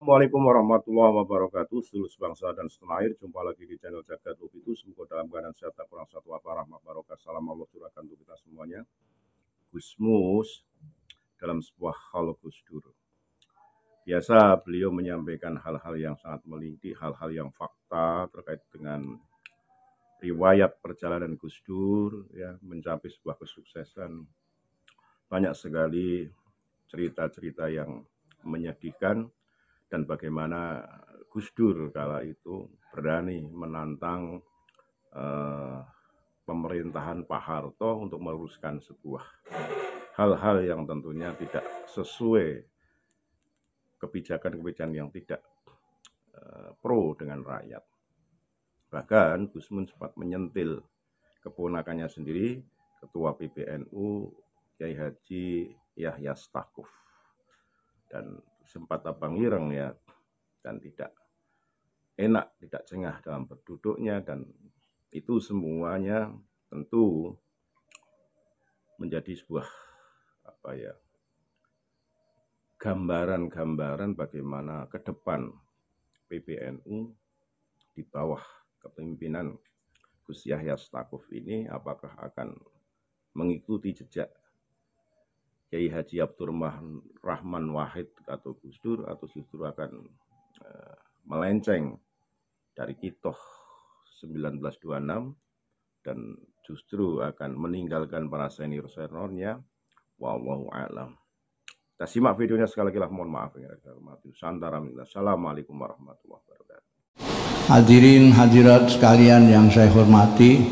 Assalamualaikum warahmatullahi wabarakatuh. Seluruh bangsa dan setanah air, jumpa lagi di channel Jagat Itu. Semoga dalam keadaan sehat, tak kurang satu apa, rahmat barokah, salam Allah curahkan untuk kita semuanya. Gus Mus dalam sebuah hal Gus Dur. Biasa beliau menyampaikan hal-hal yang sangat meneliti, hal-hal yang fakta terkait dengan riwayat perjalanan Gus Dur ya mencapai sebuah kesuksesan. Banyak sekali cerita-cerita yang menyedihkan. Dan bagaimana Gus Dur kala itu berani menantang pemerintahan Pak Harto untuk meluruskan sebuah hal-hal yang tentunya tidak sesuai kebijakan-kebijakan yang tidak pro dengan rakyat. Bahkan Gus Mun sempat menyentil keponakannya sendiri, Ketua PBNU Kiai Haji Yahya Stakuf, dan sempat abang ireng ya, dan tidak enak, tidak cengah dalam berduduknya, dan itu semuanya tentu menjadi sebuah gambaran-gambaran bagaimana ke depan PBNU di bawah kepemimpinan Gus Yahya Stakuf ini apakah akan mengikuti jejak Kiai Haji Abdurrahman Wahid atau Gus Dur, atau justru akan melenceng dari Kitoh 1926 dan justru akan meninggalkan para senior-seniornya. Wallahu a'lam. Kita simak videonya sekali lagi, mohon maaf yang saya hormati. Assalamualaikum warahmatullahi wabarakatuh. Hadirin hadirat sekalian yang saya hormati,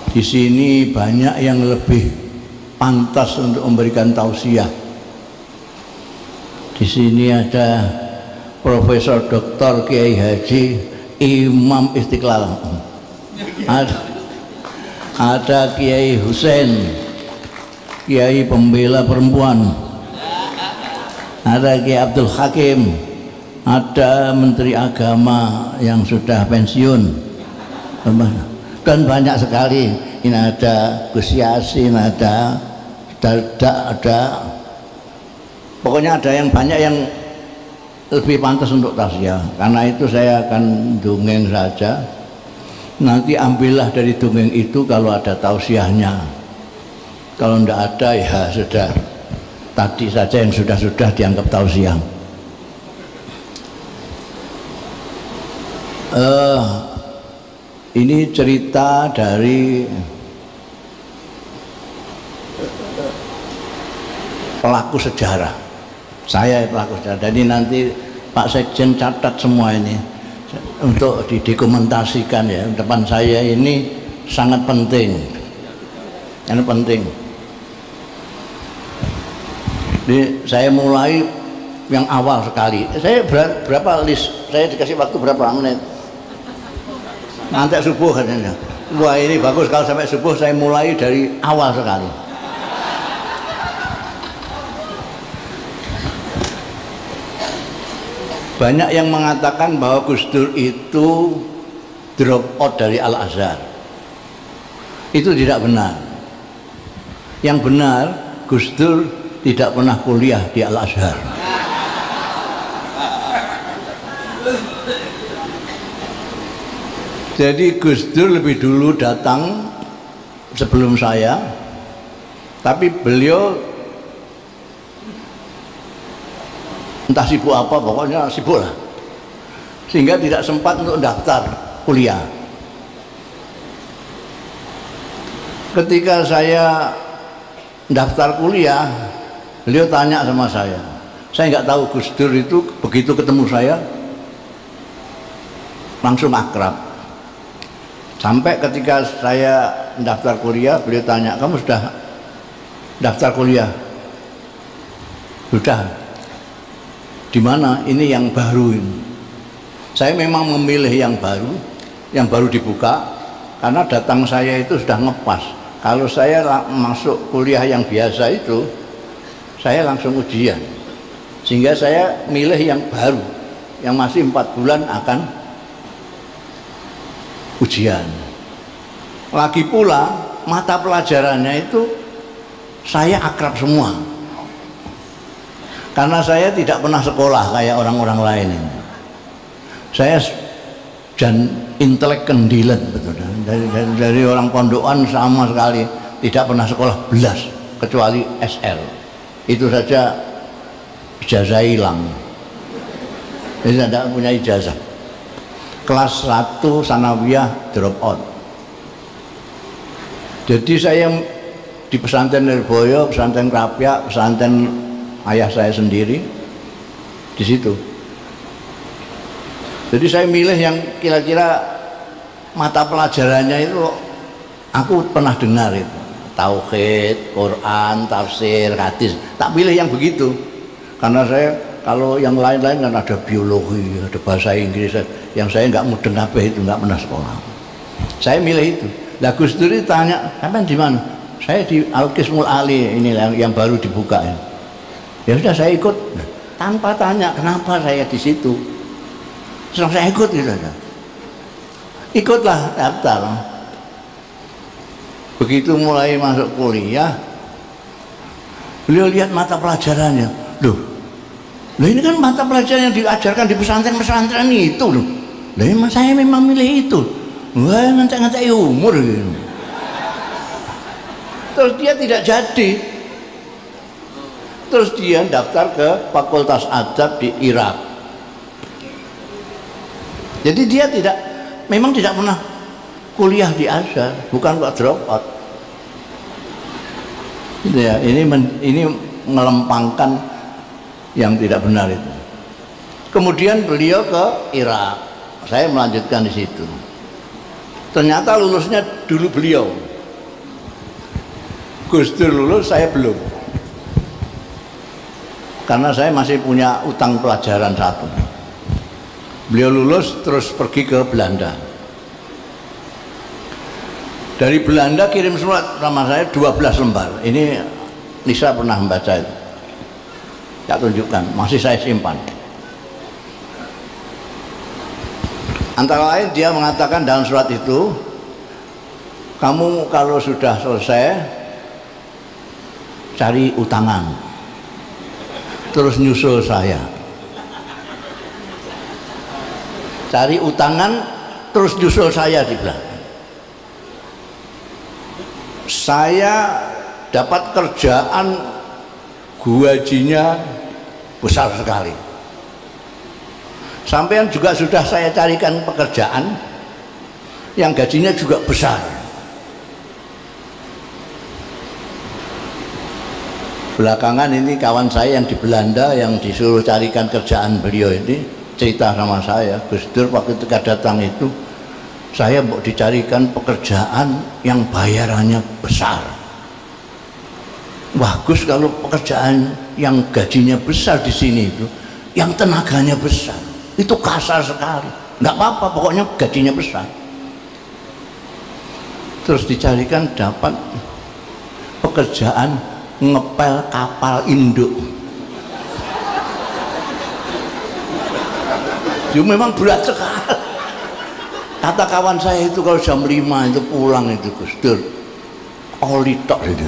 di sini banyak yang lebih pantas untuk memberikan tausiah. Di sini ada Profesor Dr. Kiai Haji Imam Istiqlal, ada Kiai Husain, Kiai pembela perempuan, ada Kiai Abdul Hakim, ada Menteri Agama yang sudah pensiun, dan banyak sekali. Ini ada Gus Yasin, ada pokoknya ada yang banyak yang lebih pantas untuk tausiah. Karena itu saya akan dongeng saja. Nanti ambillah dari dongeng itu kalau ada tausiahnya. Kalau tidak ada ya sudah, tadi saja yang sudah dianggap tausiah. Ini cerita dari pelaku sejarah. Saya pelaku sejarah. Jadi nanti Pak Sekjen catat semua ini untuk didokumentasikan ya. Depan saya ini sangat penting. Ini penting. Jadi saya mulai yang awal sekali. Saya berapa list? Saya dikasih waktu berapa menit? Nanti subuh katanya. Wah ini bagus kalau sampai subuh. Saya mulai dari awal sekali. Banyak yang mengatakan bahwa Gus Dur itu drop out dari Al-Azhar. Itu tidak benar. Yang benar, Gus Dur tidak pernah kuliah di Al-Azhar. Jadi Gus Dur lebih dulu datang sebelum saya, tapi beliau entah sibuk apa, pokoknya sibuk lah, sehingga tidak sempat untuk daftar kuliah. Ketika saya daftar kuliah, beliau tanya sama saya nggak tahu Gus Dur itu begitu ketemu saya langsung akrab. Sampai ketika saya daftar kuliah, beliau tanya, kamu sudah daftar kuliah? Sudah. Di mana? Ini yang baru ini. Saya memang memilih yang baru dibuka, karena datang saya itu sudah ngepas. Kalau saya masuk kuliah yang biasa itu, saya langsung ujian. Sehingga saya milih yang baru, yang masih 4 bulan akan ujian. Lagi pula mata pelajarannya itu saya akrab semua. Karena saya tidak pernah sekolah kayak orang-orang lain ini. Saya dan intelek kendilet betul. Dari orang pondokan sama sekali tidak pernah sekolah belas kecuali SL. Itu saja ijazah hilang. Jadi saya tidak punya ijazah. Kelas 1 sanawiyah drop out. Jadi saya di pesantren Lirboyo, pesantren Krapyak, pesantren ayah saya sendiri di situ. Jadi saya milih yang kira-kira mata pelajarannya itu aku pernah dengar itu, tauhid, Quran, tafsir, hadis. Tak pilih yang begitu, karena saya kalau yang lain-lain kan ada biologi, ada bahasa Inggris, yang saya nggak mudeng apa itu, nggak pernah sekolah. Saya milih itu. Lah Gus Dur tanya, "Sampean di mana?" Saya di Al-Qismul Ali, ini yang baru dibuka ya. Ya sudah saya ikut tanpa tanya kenapa saya di situ. Terus saya ikut gitu aja. Ikutlah daftar. Begitu mulai masuk kuliah, beliau lihat mata pelajarannya. Loh ini kan mata pelajaran yang diajarkan di pesantren-pesantren itu loh. Lah saya memang milih itu. Wah, ngantek-ngantek umur gitu. Terus dia tidak jadi. Terus dia daftar ke Fakultas Adab di Irak. Jadi dia memang tidak pernah kuliah di Azhar, bukan kok drop out. Gitu ya, ini melempangkan yang tidak benar itu. Kemudian beliau ke Irak, saya melanjutkan di situ. Ternyata lulusnya dulu beliau. Gus Dur lulus, saya belum. Karena saya masih punya utang pelajaran satu. Beliau lulus terus pergi ke Belanda. Dari Belanda kirim surat sama saya 12 lembar. Ini Nisa pernah membaca itu. Tak tunjukkan, masih saya simpan. Antara lain dia mengatakan dalam surat itu, kamu kalau sudah selesai cari utangan, terus nyusul saya. Cari utangan terus nyusul saya di belakang. Saya dapat kerjaan gajinya besar sekali. Sampean juga sudah saya carikan pekerjaan yang gajinya juga besar. Belakangan ini kawan saya yang di Belanda yang disuruh carikan kerjaan beliau ini cerita sama saya, Gus Dur waktu itu datang itu, saya mau dicarikan pekerjaan yang bayarannya besar. Wah Gus, kalau pekerjaan yang gajinya besar di sini itu, yang tenaganya besar, itu kasar sekali. Nggak apa-apa, pokoknya gajinya besar. Terus dicarikan dapat pekerjaan ngepel kapal induk. Ya memang berat sekali. Kata kawan saya itu kalau jam 5 itu pulang itu Gus Dur, oli tok itu.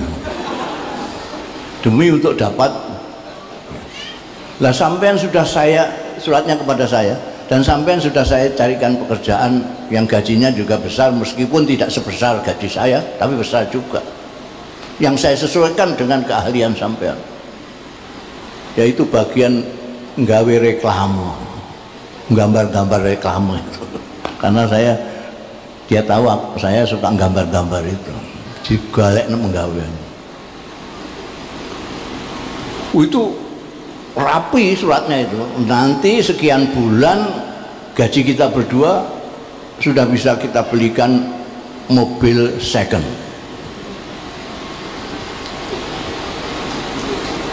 Demi untuk dapat. Lah sampean sudah saya suratnya kepada saya, dan sampean sudah saya carikan pekerjaan yang gajinya juga besar, meskipun tidak sebesar gaji saya, tapi besar juga. Yang saya sesuaikan dengan keahlian sampean, yaitu bagian nggawe reklame, gambar-gambar reklame itu. Karena dia tahu saya suka gambar-gambar itu, digalek menggawe. Itu rapi suratnya itu. Nanti sekian bulan gaji kita berdua sudah bisa kita belikan mobil second.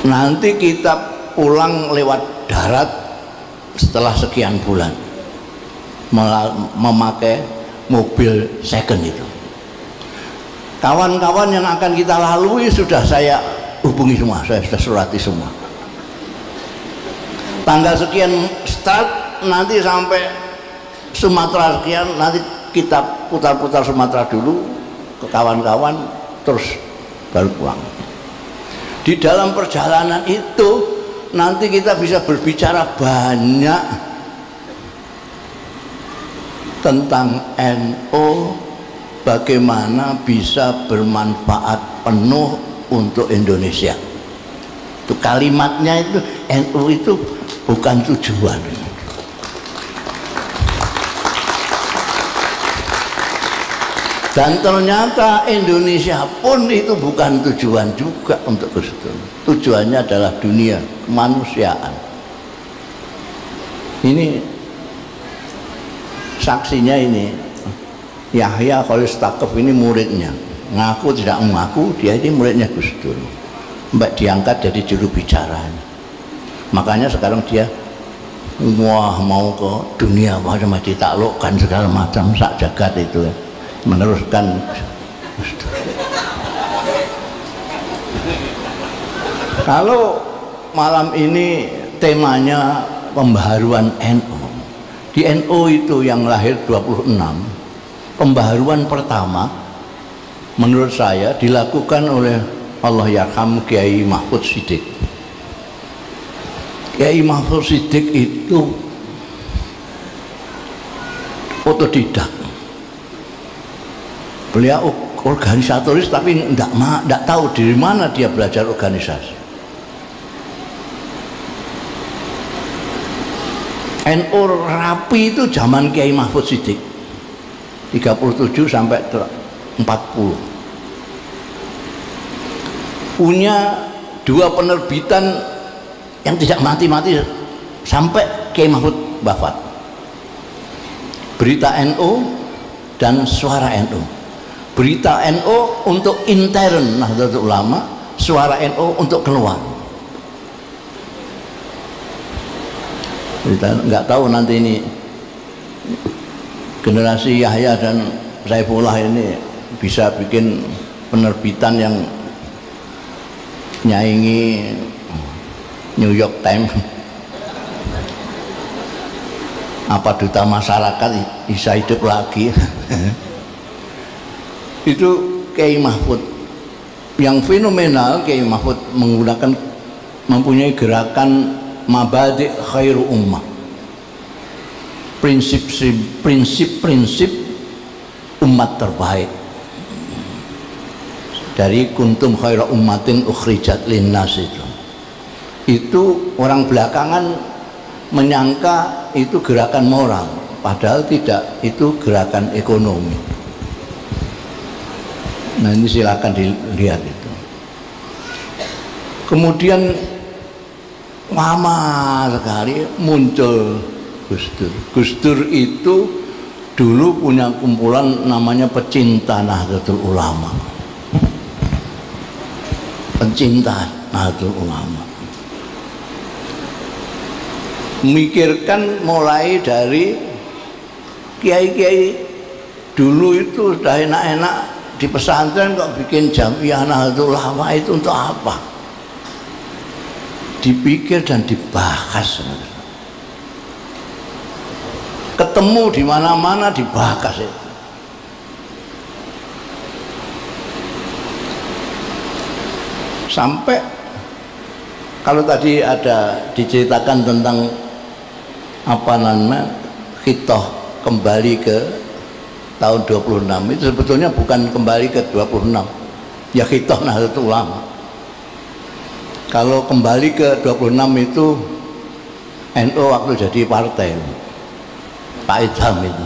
Nanti kita pulang lewat darat setelah sekian bulan memakai mobil second itu. Kawan-kawan yang akan kita lalui sudah saya hubungi semua, saya sudah surati semua. Tanggal sekian start, nanti sampai Sumatera sekian, nanti kita putar-putar Sumatera dulu ke kawan-kawan, terus baru pulang. Di dalam perjalanan itu nanti kita bisa berbicara banyak tentang NU, bagaimana bisa bermanfaat penuh untuk Indonesia. Itu kalimatnya itu, NU itu bukan tujuan. Dan ternyata Indonesia pun itu bukan tujuan juga untuk Gus Dur. Tujuannya adalah dunia, kemanusiaan. Ini saksinya ini, Yahya Khalil Stakuf ini muridnya. Ngaku tidak mengaku, dia ini muridnya Gus Dur. Mbak diangkat jadi juru bicara. Makanya sekarang dia wah mau ke dunia, macam ditaklukkan segala macam sak jagat itu ya. Meneruskan Gus Dur. Kalau malam ini temanya pembaharuan NU, di NU itu yang lahir 26, pembaharuan pertama menurut saya dilakukan oleh Allahyarham Kiai Mahfud Siddiq. Kiai Mahfud Siddiq itu otodidak. Beliau organisatoris tapi tidak tahu dari mana dia belajar organisasi. NU rapi itu zaman Kiai Mahfud Siddiq 37 sampai 40. Punya 2 penerbitan yang tidak mati-mati sampai Kiai Mahfud wafat. Berita NU dan Suara NU. Berita NU untuk intern Nahdlatul Ulama, Suara NU untuk keluar. Kita nggak tahu nanti ini generasi Yahya dan Saifullah ini bisa bikin penerbitan yang nyaingi New York Times. Apa duta masyarakat bisa hidup lagi. Itu Kiai Mahfud yang fenomenal. Kiai Mahfud mempunyai gerakan Mabadi' Khairu Ummah, prinsip-prinsip umat terbaik. Dari kuntum khairu ummatin ukhrijat linnas itu orang belakangan menyangka itu gerakan moral, padahal tidak, itu gerakan ekonomi. Nah ini silakan dilihat itu. Kemudian lama sekali muncul Gus Dur. Gus Dur itu dulu punya kumpulan namanya Pecinta Nahdlatul Ulama. Pencinta Nahdlatul Ulama. Memikirkan mulai dari kiai-kiai dulu itu sudah enak-enak di pesantren kok bikin Jamiah Nahdlatul Ulama, itu untuk apa? Dipikir dan dibahas. Ketemu di mana-mana dibahas itu. Sampai kalau tadi ada diceritakan tentang apa namanya khitoh kembali ke tahun 26, itu sebetulnya bukan kembali ke 26, ya khitoh Nahdlatul Ulama. Kalau kembali ke 26 itu NU waktu jadi partai Pak Idham itu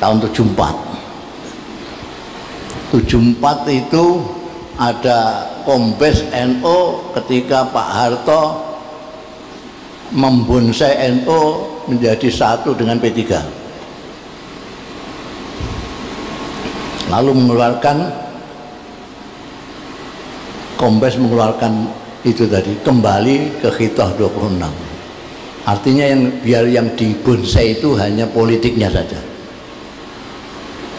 tahun 74 itu ada Kombes NU ketika Pak Harto membonsai NU menjadi satu dengan P3, lalu Kombes mengeluarkan itu tadi, kembali ke khitoh 26. Artinya biar yang dibonsai itu hanya politiknya saja,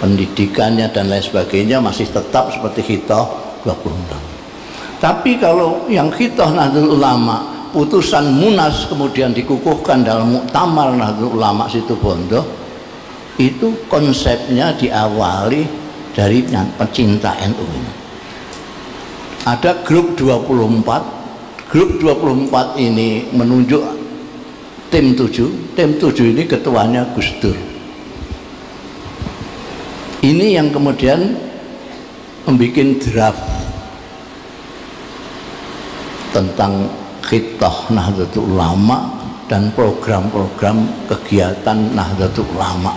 pendidikannya dan lain sebagainya masih tetap seperti khitoh 26. Tapi kalau yang khitoh Nahdlatul Ulama, putusan Munas kemudian dikukuhkan dalam Muktamar Nahdlatul Ulama Situbondo, itu konsepnya diawali dari pecinta NU. Ada grup 24 grup 24 ini menunjuk tim 7. Tim 7 ini ketuanya Gus Dur. Ini yang kemudian membuat draft tentang Khittah Nahdlatul Ulama dan program-program kegiatan Nahdlatul Ulama.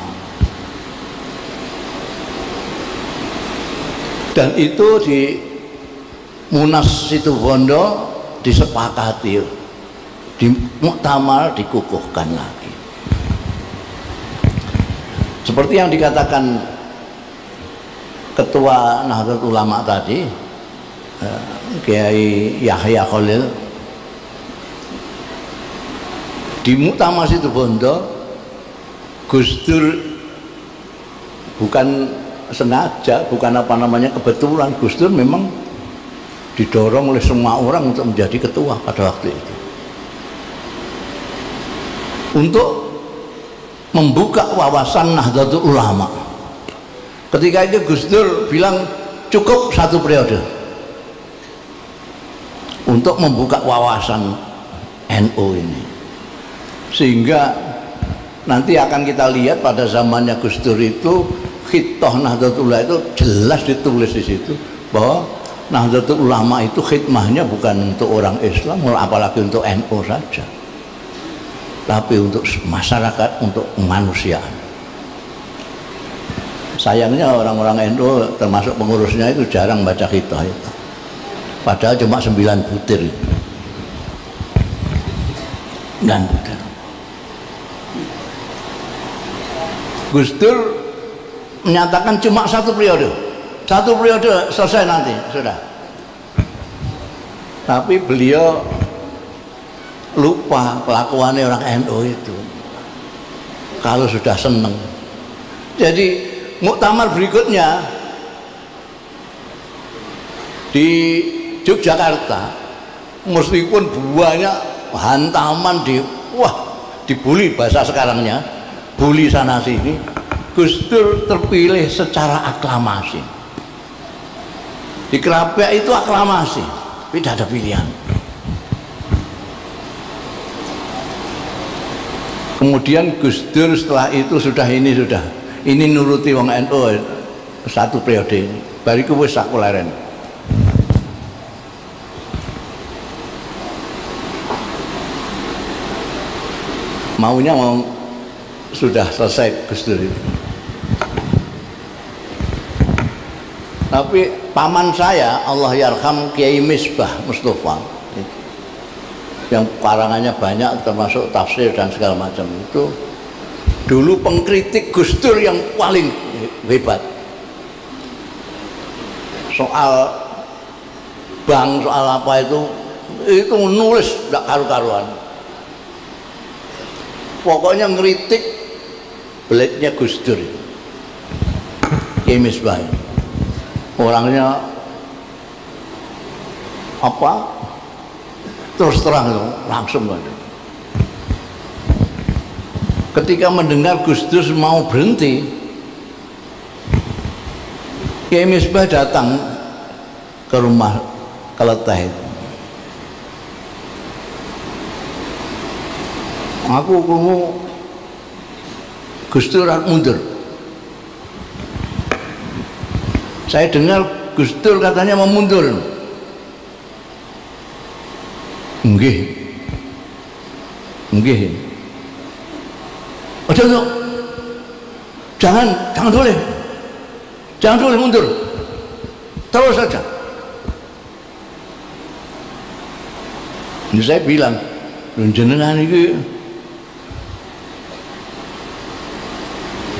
Dan itu di Munas Situbondo disepakati, di muktamar dikukuhkan lagi. Seperti yang dikatakan Ketua Nahdlatul Ulama tadi, Kiai Yahya Khalil, di muktamar Situbondo Gus Dur bukan sengaja, bukan apa namanya kebetulan, Gus Dur memang didorong oleh semua orang untuk menjadi ketua pada waktu itu, untuk membuka wawasan Nahdlatul Ulama. Ketika itu Gus Dur bilang cukup 1 periode untuk membuka wawasan NU ini, sehingga nanti akan kita lihat pada zamannya Gus Dur itu Khittah Nahdlatul Ulama itu jelas ditulis di situ bahwa Nahdlatul Ulama itu khidmahnya bukan untuk orang Islam, apalagi untuk NU saja, tapi untuk masyarakat, untuk kemanusiaan. Sayangnya orang-orang NU termasuk pengurusnya itu jarang baca Khittah itu, padahal cuma 9 butir. 9 butir. Gus Dur menyatakan cuma 1 periode, 1 periode selesai nanti sudah. Tapi beliau lupa kelakuannya orang NU itu kalau sudah seneng. Jadi muktamar berikutnya di Yogyakarta, meskipun banyak hantaman, dibully bahasa sekarangnya, bully sana sini, Gus Dur terpilih secara aklamasi. Di Krapek itu aklamasi, tidak ada pilihan. Kemudian Gus Dur setelah itu ini nuruti wong NU 1 periode ini, bariku wis sakuleren. Maunya sudah selesai Gus Dur itu. Tapi paman saya, Allah yarham, Kiai Misbah Mustafa, yang karangannya banyak termasuk tafsir dan segala macam, itu dulu pengkritik Gus Dur yang paling hebat. Soal bank, soal apa itu nulis tidak karu-karuan. Pokoknya ngeritik beletnya Gus Dur. Kiai Misbah orangnya apa, terus terang itu langsung aja. Ketika mendengar Gus Dur mau berhenti, Kiai Misbah datang ke rumah Keleteh itu. Aku krungu Gus Dur mundur. Saya dengar Gus Dur katanya mau mundur. Nggih. Aduh, jangan boleh mundur, terus saja. Ini saya bilang, jenengan ini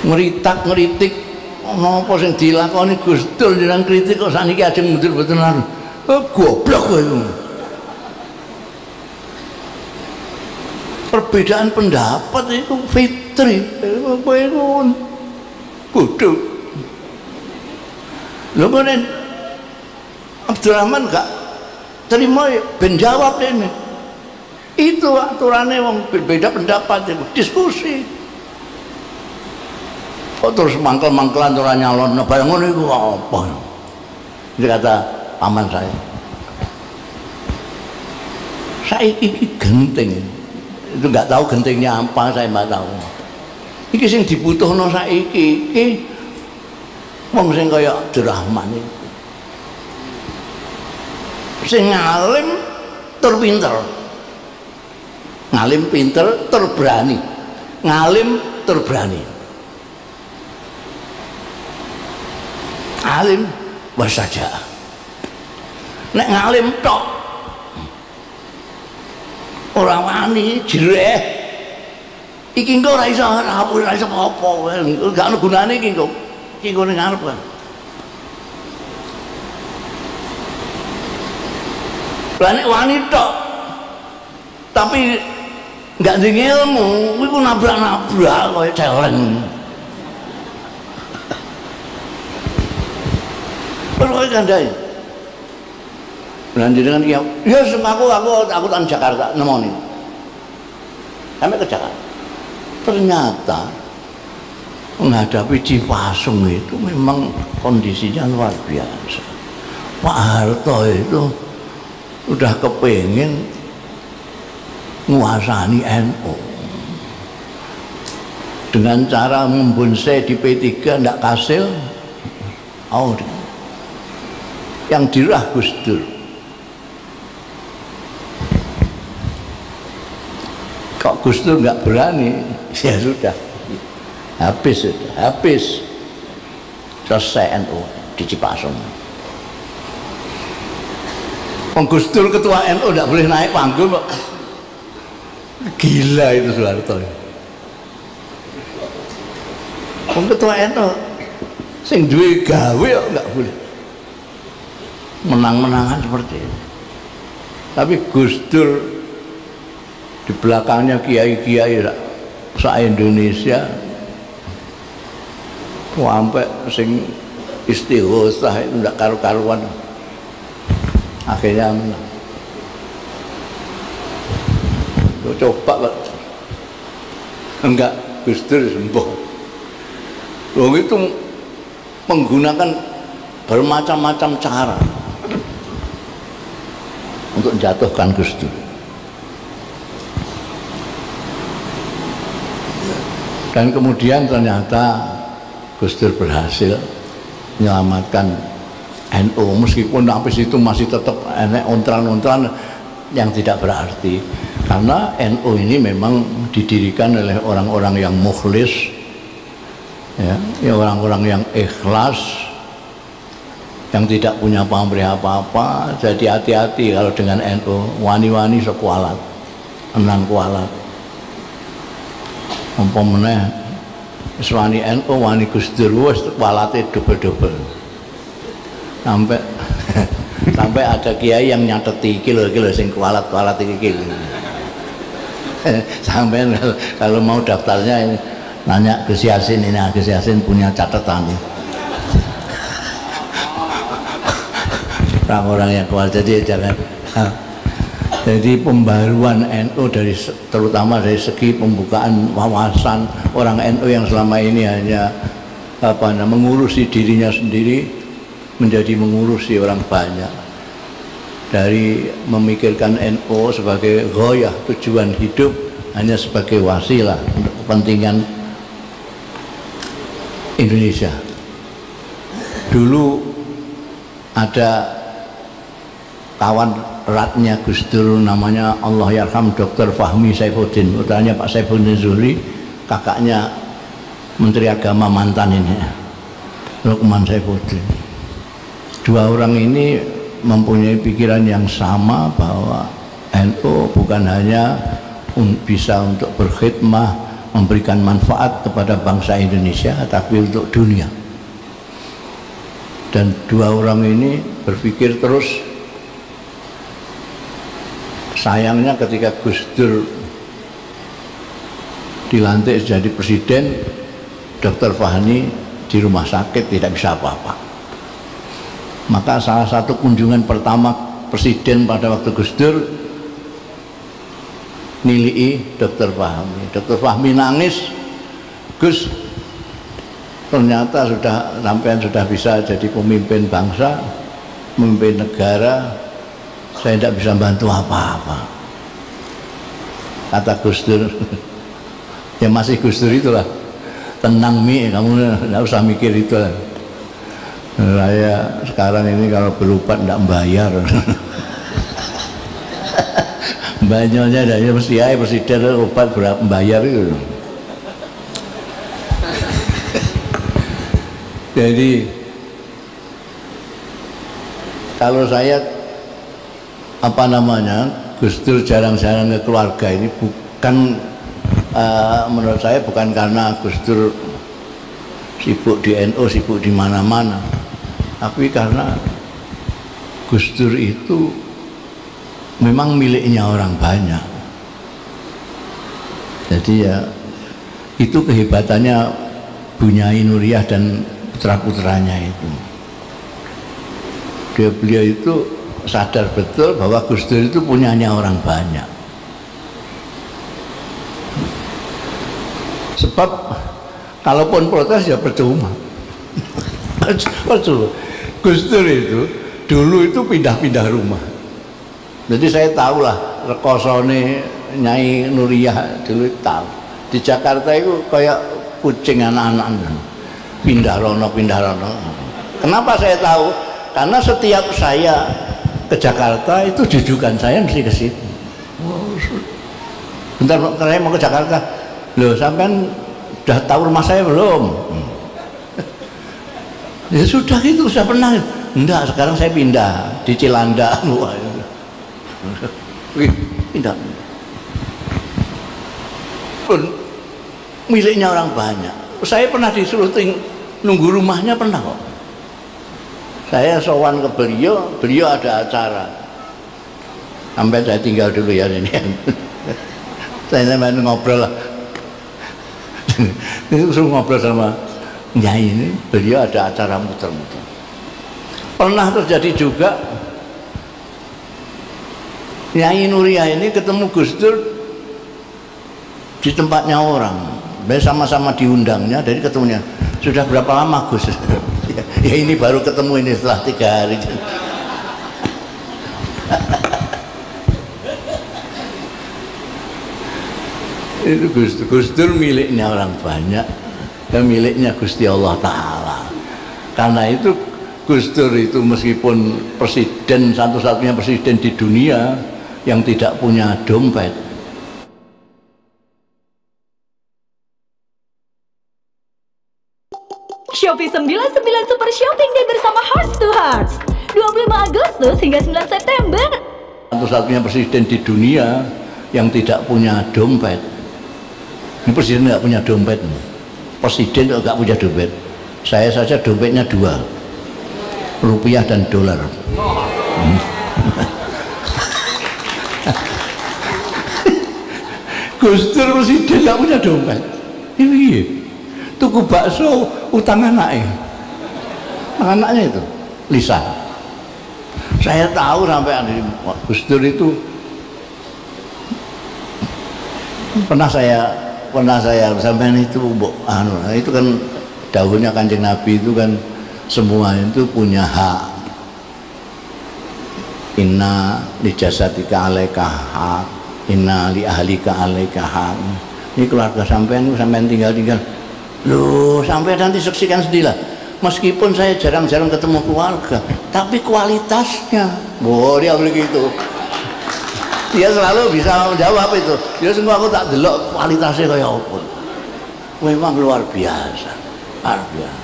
ngeritik, apa sing dilakoni Gus Dur jenengan kritik kok saniki ajeng mundur mboten anu. Goblok kowe. Perbedaan pendapat itu fitri, kowe itu bodoh. Lho kemudian Abdurrahman gak terima ben jawab ini. Itu aturannya wong berbeda pendapat, diskusi. Kok terus mangkel-mangkelan ora nyalon, barang ngono iku apa? Ini kata paman saya. saiki iki genting. Itu nggak tahu gentingnya apa, saya nggak tahu. Iki sing dibutuhno saiki iki wong sing kaya Abdurrahman iki. Sing ngalim tur pinter. Ngalim pinter tur berani. Ngalim tur berani. Alim wasaja. Nek ngalim tok ora wani jereh. Iki engko ora iso apa-apa. Gak ono gunane iki engko. Iki engko ning ngarep. Lah nek wani tok tapi enggak ndek ilmu, kuwi ku nabrak-nabrak kaya celeng. Terus kandhane. Lanjutan ya, aku tan Jakarta nemoni. Sampai ke Jakarta. Ternyata menghadapi Cipasung itu memang kondisinya luar biasa. Pak Harto itu udah kepengen menguasani NU dengan cara membonsai di P3 tidak kasil. Yang dirah Gus Dur. Kok Gus Dur nggak berani? Ya sudah, habis selesai NU di Cipasung. Gus Dur ketua NU tidak boleh naik panggung kok. Gila itu Soeharto. Ketua NU sing duwe gawe kok nggak boleh menang-menangan seperti ini. Tapi Gus Dur di belakangnya kiai-kiai se-Indonesia sampai sing istighosah itu tidak karu-karuan, akhirnya menang. Coba Pak, enggak, Gus Dur sembuh. Loh itu menggunakan bermacam-macam cara untuk menjatuhkan Gus Dur. Dan kemudian ternyata Gus Dur berhasil menyelamatkan NU, meskipun habis itu masih tetap enek ontran-ontran yang tidak berarti, karena NU ini memang didirikan oleh orang-orang yang mukhlis, ya orang-orang yang ikhlas, yang tidak punya pamrih apa-apa. Jadi hati-hati kalau dengan NU, wani-wani sekualat, enang kualat. Umpamane wis wani NU, wani Gus Dur, wis kualate double-double. Sampai ada kiai yang nyateti iki lho sing kualat-kualat iki. Sampai kalau mau daftarnya nanya Gus Yasin, ini Gus Yasin punya catatan. Orang-orang yang kuat, jadi jangan. Jadi pembaruan NU terutama dari segi pembukaan wawasan orang NU yang selama ini hanya mengurusi dirinya sendiri menjadi mengurusi orang banyak. Dari memikirkan NU sebagai ghoyah, tujuan hidup, hanya sebagai wasilah untuk kepentingan Indonesia. Dulu ada kawan eratnya Gus Dur namanya Allah yarham Dr. Fahmi Saifuddin, putranya Pak Saifuddin Zuhri, kakaknya Menteri Agama mantan ini Lukman Saifuddin. Dua orang ini mempunyai pikiran yang sama bahwa NU bukan hanya bisa untuk berkhidmah, memberikan manfaat kepada bangsa Indonesia, tapi untuk dunia. Dan dua orang ini berpikir terus. Sayangnya ketika Gus Dur dilantik jadi presiden, Dr. Fahmi di rumah sakit tidak bisa apa-apa. Maka salah satu kunjungan pertama presiden pada waktu Gus Dur nilai Dr. Fahmi. Dr. Fahmi nangis, Gus, ternyata sampean sudah bisa jadi pemimpin bangsa, memimpin negara, saya tidak bisa bantu apa-apa. kata Gus Dur. Ya masih Gus Dur itulah, tenang Mi, kamu nggak usah mikir itu lah. Saya sekarang ini kalau berobat nggak membayar. Banyaknya dari mesti ya presiden obat berapa membayar itu. Jadi kalau saya apa namanya Gus Dur jarang-jarang ke keluarga ini bukan menurut saya bukan karena Gus Dur sibuk di NU, sibuk di mana-mana, tapi karena Gus Dur itu memang miliknya orang banyak. Jadi ya itu kehebatannya Bunyai Nuriyah dan putra-putranya itu. Beliau itu sadar betul bahwa Gus Dur itu punyanya orang banyak. Sebab kalaupun protes ya percuma. Gus Dur itu dulu itu pindah-pindah rumah. Jadi saya tahu lah rekosone Nyai Nuriyah dulu tahu. Di Jakarta itu kayak kucing anak-anak, pindah rono. Kenapa saya tahu? Karena setiap saya ke Jakarta itu jujukan saya mesti ke situ. Bentar, saya mau ke Jakarta. Loh, sampean udah tahu rumah saya belum? Ya sudah gitu, sudah pernah. Enggak, sekarang saya pindah di Cilanda. Pindah. Pun miliknya orang banyak. Saya pernah disuruh nunggu rumahnya, pernah kok. Saya sowan ke beliau ada acara. Sampai saya tinggal dulu ya ini. Saya main ngobrol lah. Ini suruh ngobrol sama Nyai ini, beliau ada acara muter-muter. Pernah terjadi juga Nyai Nuriyah ini ketemu Gus Dur di tempatnya orang. Sama-sama diundangnya, dari ketemunya. Sudah berapa lama Gus? Ya ini baru ketemu ini setelah 3 hari. Itu Gus Dur miliknya orang banyak, dan miliknya Gusti Allah Ta'ala. Karena itu Gus Dur itu meskipun presiden, satu-satunya presiden di dunia yang tidak punya dompet. Shopee 99 Super Shopping Day bersama Hearts to Hearts 25 Agustus hingga 9 September. Satu-satunya presiden di dunia yang tidak punya dompet. Ini presiden nggak punya dompet. Presiden nggak punya dompet. Saya saja dompetnya 2, rupiah dan dolar. Gus Dur presiden nggak punya dompet. Ini tuku bakso utang anaknya. Anaknya itu Lisa. Saya tahu sampai Gus Dur itu pernah saya sampai itu itu kan dahulunya Kanjeng Nabi itu kan semua itu punya hak. Inna li jasadika alaika hak, inna li ahlika alaika hak. Ini keluarga sampean tinggal. Loh, sampai nanti saksikan sendirilah. Meskipun saya jarang-jarang ketemu keluarga, tapi kualitasnya, dia begitu. Dia selalu bisa menjawab itu. Dia semua aku tak delok kualitasnya kayak apa. Memang luar biasa, luar biasa.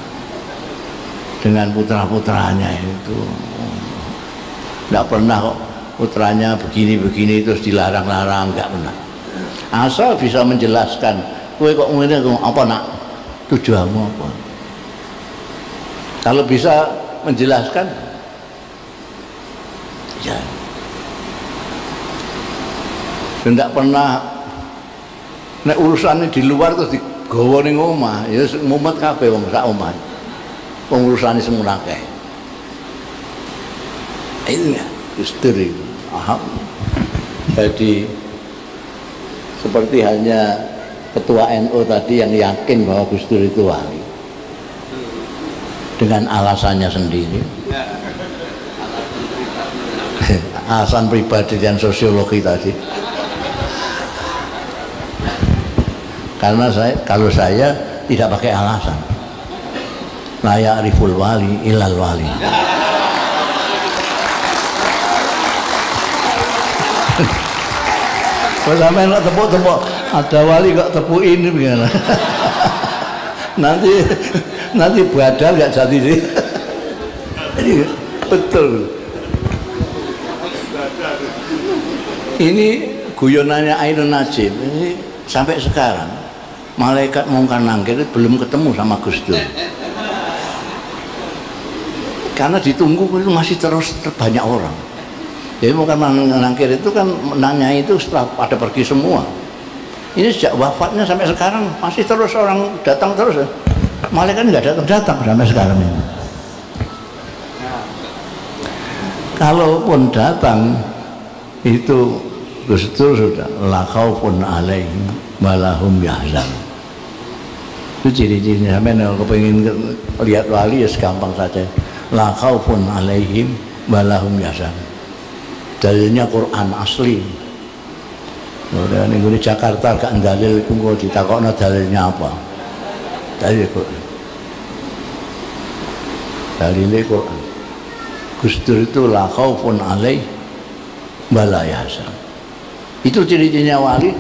Dengan putra-putranya itu, tidak pernah kok putranya begini terus dilarang-larang, nggak pernah. Asal bisa menjelaskan, kowe kok ngene apa nak? Tujuanmu apa? Kalau bisa menjelaskan, ya. Tidak pernah nek urusannya di luar terus digawa ning omah, ya mumet kabeh wong sak omah. Pengurusane semono akeh. Ini ya, Gus Dur itu. Jadi seperti hanya ketua NU tadi yang yakin bahwa Gus Dur itu wali dengan alasannya sendiri. Alasan pribadi dan sosiologi tadi. Karena kalau saya tidak pakai alasan. La ya'riful wali illal wali. Kalau sampai nak tepuk-tepuk, ada wali kok tepuk ini bagaimana? nanti badal nggak jadi sih. Betul. Ini guyonannya Ainun Najib ini sampai sekarang malaikat mungkar nangkir belum ketemu sama Gus Dur. Karena ditunggu itu masih terus banyak orang. Jadi mungkar nangkir itu kan nanya itu setelah pada pergi semua. Ini sejak wafatnya sampai sekarang masih terus orang datang terus. Malaikat nggak datang sampai sekarang ini. Kalaupun datang itu Gus Dur sudah la khaufun alaihim wa lahum yahzan. Itu ciri-cirinya. Sampai kalau kepengin lihat wali ya segampang saja. La khaufun alaihim wa lahum yahzan. Dalilnya Quran asli. Udah ning di Jakarta gak dalil iku kok ditakokno dalilnya apa? Dalil Quran. Dalilnya Quran. Gus Dur itu la khaufun alaihim wa la yahzan. Itu ciri-cirinya wali,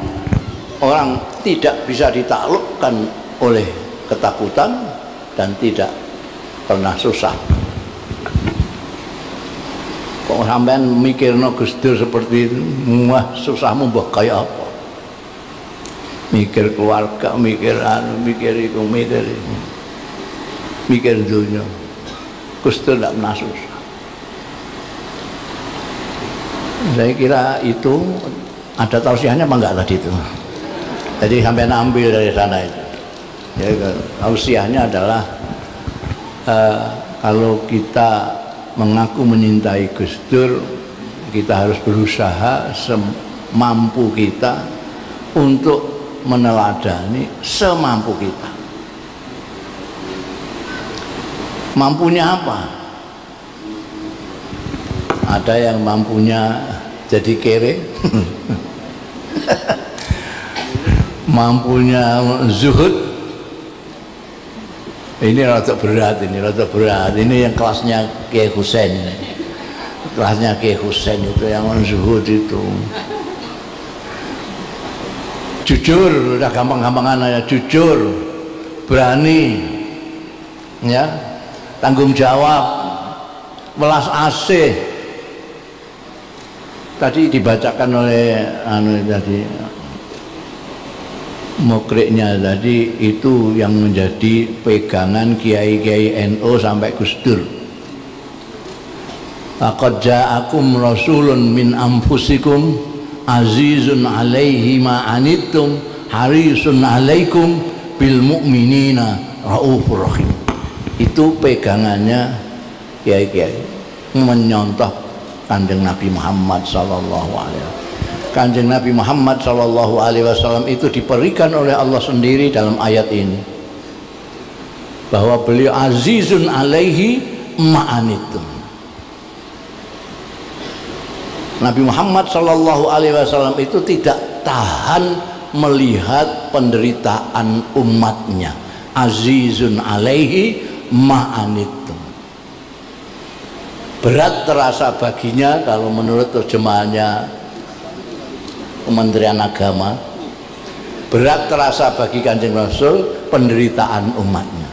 orang tidak bisa ditaklukkan oleh ketakutan dan tidak pernah susah. Kok sampean mikirno Gus Dur seperti itu, wah susahmu mbah kaya apa? Mikir keluarga, mikir itu, mikir dunia. Gus Dur tidak pernah susah. Saya kira itu ada tausiahnya apa enggak tadi itu? Jadi sampai ambil dari sana itu. Jadi tausiahnya adalah kalau kita mengaku menyintai Gus Dur, kita harus berusaha semampu kita untuk meneladani semampu kita. Mampunya apa? Ada yang mampunya jadi kere, mampunya zuhud. Ini rada berat, ini yang kelasnya Kiai Husain. Kelasnya Kiai Husain itu yang zuhud itu. Jujur, udah gampang-gampangan aja, jujur, berani, ya, tanggung jawab, welas asih. Tadi dibacakan oleh tadi mukriknya tadi, itu yang menjadi pegangan kiai-kiai NU sampai Gus Dur. Laqad ja'akum rasulun min anfusikum azizun 'alaihi ma anittum harisun 'alaikum bil mu'minina raufur rahim. Itu pegangannya kiai-kiai menyontoh Kanjeng Nabi Muhammad sallallahu alaihi wasallam. Kanjeng Nabi Muhammad sallallahu alaihi wasallam itu diberikan oleh Allah sendiri dalam ayat ini bahwa beliau azizun alaihi ma'anitum. Nabi Muhammad sallallahu alaihi wasallam itu tidak tahan melihat penderitaan umatnya. Azizun alaihi ma'anitum. Berat terasa baginya kalau menurut terjemahannya Kementerian Agama, berat terasa bagi Kanjeng Rasul penderitaan umatnya.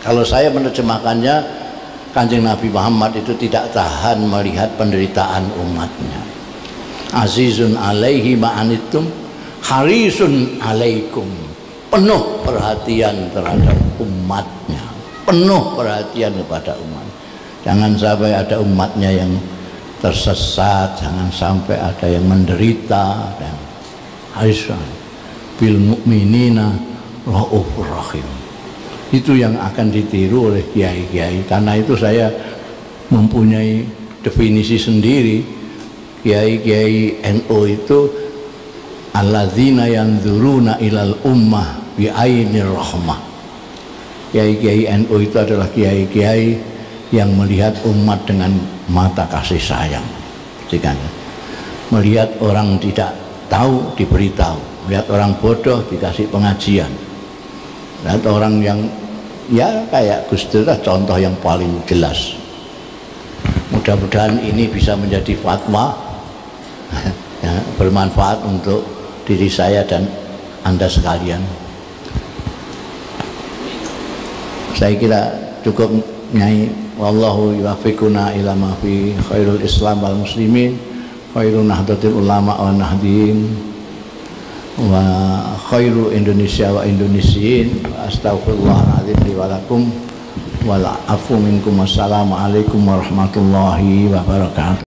Kalau saya menerjemahkannya, Kanjeng Nabi Muhammad itu tidak tahan melihat penderitaan umatnya. Azizun alaihi ma'anitum harisun alaikum, penuh perhatian terhadap umatnya, penuh perhatian kepada umat. Jangan sampai ada umatnya yang tersesat, jangan sampai ada yang menderita. Dan Aisyah bil mu'minina raufur rahim. Itu yang akan ditiru oleh kiai-kiai. Karena itu saya mempunyai definisi sendiri. Kiai-kiai NU itu alladzina yanzuruna ilal ummah bi ainir rahmah. Kiai-kiai NU itu adalah kiai-kiai yang melihat umat dengan mata kasih sayang. Jika melihat orang tidak tahu diberitahu, lihat orang bodoh dikasih pengajian, lihat orang yang ya kayak Gus Dur lah contoh yang paling jelas. Mudah-mudahan ini bisa menjadi fatwa ya, bermanfaat untuk diri saya dan Anda sekalian. Saya kira cukup, Nyai. Wallahu yuwaffiquna ila ma fi khairul Islam wal muslimin, khairun nahdlatul ulama wa nahdin, wa khairu Indonesia wa Indonesiin. Astaghfirullahaladzim li wa lakum wal afu minkum. Wassalamualaikum warahmatullahi wabarakatuh.